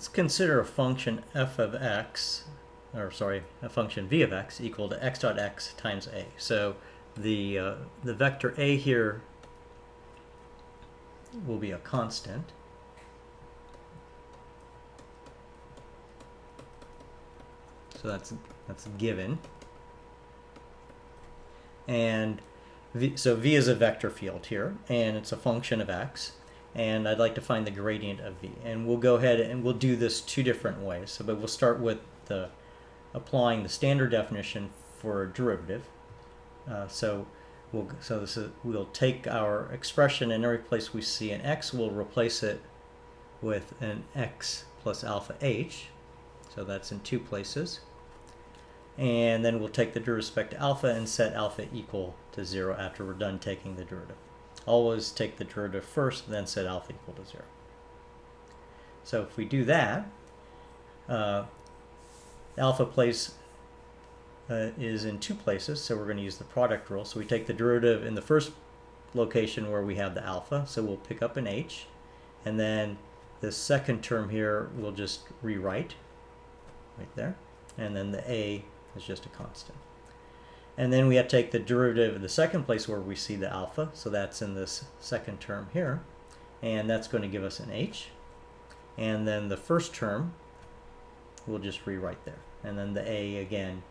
Let's consider a function f of x, or sorry, a function v of x equal to x dot x times a. So the vector a here will be a constant. So that's given. And so v is a vector field here, and it's a function of x. And I'd like to find the gradient of v. And we'll go ahead and we'll do this two different ways. So, but we'll start with applying the standard definition for a derivative. We'll take our expression, and every place we see an x, we'll replace it with an x plus alpha h. So that's in two places. And then we'll take the derivative with respect to alpha and set alpha equal to 0 after we're done taking the derivative. Always take the derivative first, then set alpha equal to 0. So if we do that, alpha place is in two places, so we're going to use the product rule. So we take the derivative in the first location where we have the alpha, so we'll pick up an h, and then the second term here we'll just rewrite right there, and then the a is just a constant. And then we have to take the derivative in the second place where we see the alpha, so that's in this second term here, and that's going to give us an h. And then the first term we'll just rewrite there, and then the a again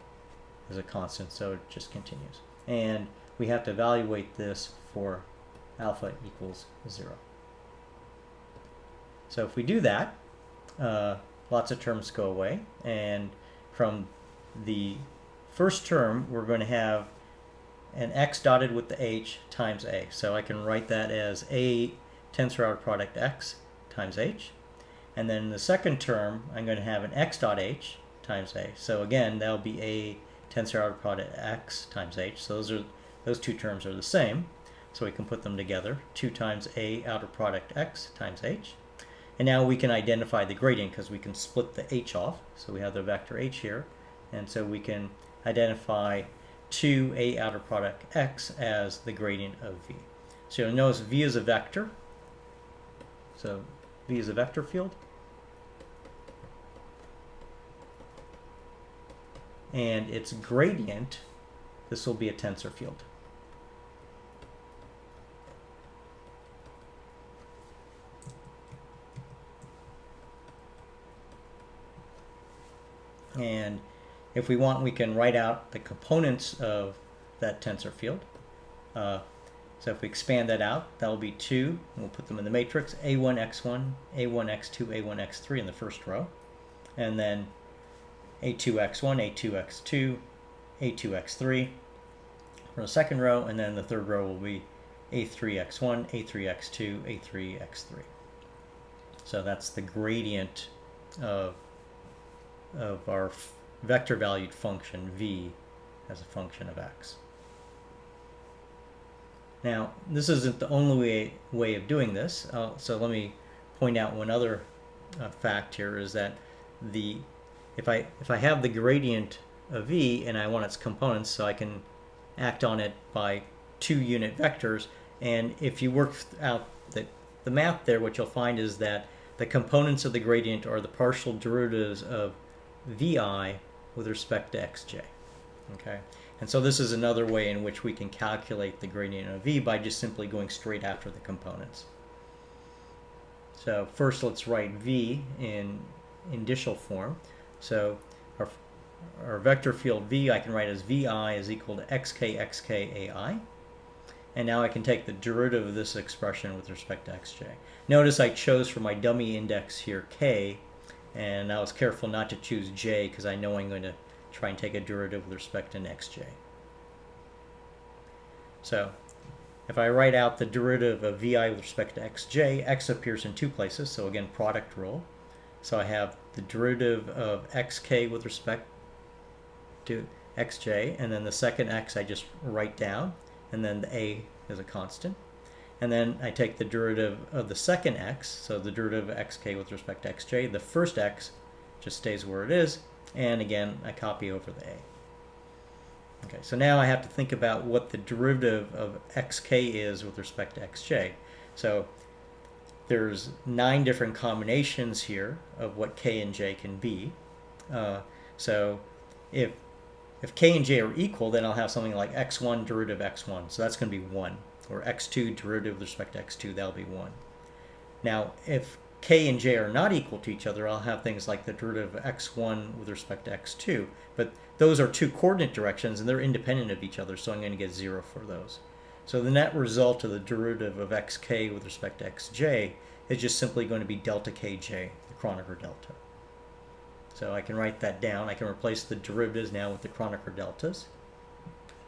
is a constant, so it just continues. And we have to evaluate this for alpha equals 0. So if we do that, lots of terms go away, and from the first term we're going to have an x dotted with the h times a. So I can write that as a tensor order product x times h. And then in the second term I'm going to have an x dot h times a. So again, that'll be a tensor order product x times h. So those two terms are the same. So we can put them together. 2 times a outer product x times h. And now we can identify the gradient because we can split the h off. So we have the vector h here. And so we can identify 2a outer product x as the gradient of v. So you'll notice v is a vector. So v is a vector field. And its gradient, this will be a tensor field. And if we want, we can write out the components of that tensor field. So if we expand that out, that will be 2. And we'll put them in the matrix, a1, x1, a1, x2, a1, x3 in the first row. And then a2, x1, a2, x2, a2, x3 for the second row. And then the third row will be a3, x1, a3, x2, a3, x3. So that's the gradient of our vector valued function v as a function of x. Now, this isn't the only way of doing this. So let me point out one other fact here is that if I have the gradient of v and I want its components, so I can act on it by 2 unit vectors. And if you work out the math there, what you'll find is that the components of the gradient are the partial derivatives of vi with respect to xj. Okay, and so this is another way in which we can calculate the gradient of v by just simply going straight after the components. So first let's write v in indicial form. So our vector field v I can write as vi is equal to xk ai. And now I can take the derivative of this expression with respect to xj. Notice I chose for my dummy index here k, and I was careful not to choose j because I know I'm going to try and take a derivative with respect to an xj. So if I write out the derivative of vi with respect to xj, x appears in two places, so again product rule. So I have the derivative of xk with respect to xj, and then the second x I just write down, and then the a is a constant. And then I take the derivative of the second x, so the derivative of xk with respect to xj. The first x just stays where it is, and again I copy over the a. Okay, so now I have to think about what the derivative of xk is with respect to xj. So there's 9 different combinations here of what k and j can be. So if k and j are equal, then I'll have something like x1 derivative x1. So that's going to be 1. Or x2 derivative with respect to x2, that'll be 1. Now, if k and j are not equal to each other, I'll have things like the derivative of x1 with respect to x2. But those are 2 coordinate directions, and they're independent of each other, so I'm going to get 0 for those. So the net result of the derivative of xk with respect to xj is just simply going to be delta kj, the Kronecker delta. So I can write that down. I can replace the derivatives now with the Kronecker deltas.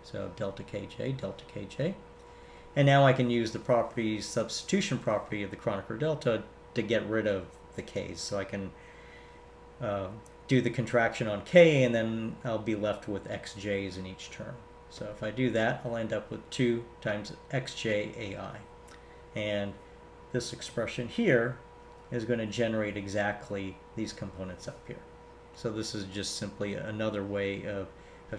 So delta kj. And now I can use the substitution property of the Kronecker delta to get rid of the k's. So I can do the contraction on k, and then I'll be left with xj's in each term. So if I do that, I'll end up with 2 times xj ai. And this expression here is going to generate exactly these components up here. So this is just simply another way of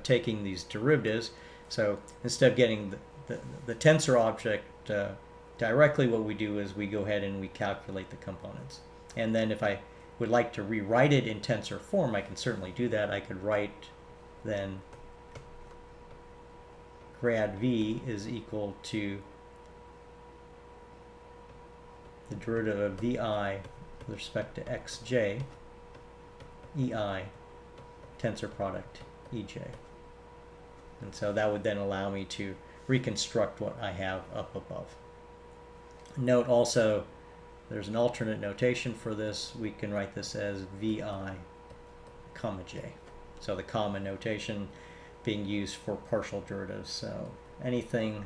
taking these derivatives. So instead of getting the tensor object directly, what we do is we go ahead and we calculate the components. And then if I would like to rewrite it in tensor form, I can certainly do that. I could write then grad v is equal to the derivative of vi with respect to xj ei tensor product ej. And so that would then allow me to reconstruct what I have up above. Note also, there's an alternate notation for this. We can write this as vi comma j. So the comma notation being used for partial derivatives. So anything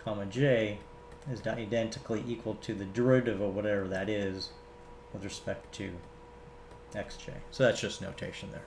comma j is identically equal to the derivative of whatever that is with respect to xj. So that's just notation there.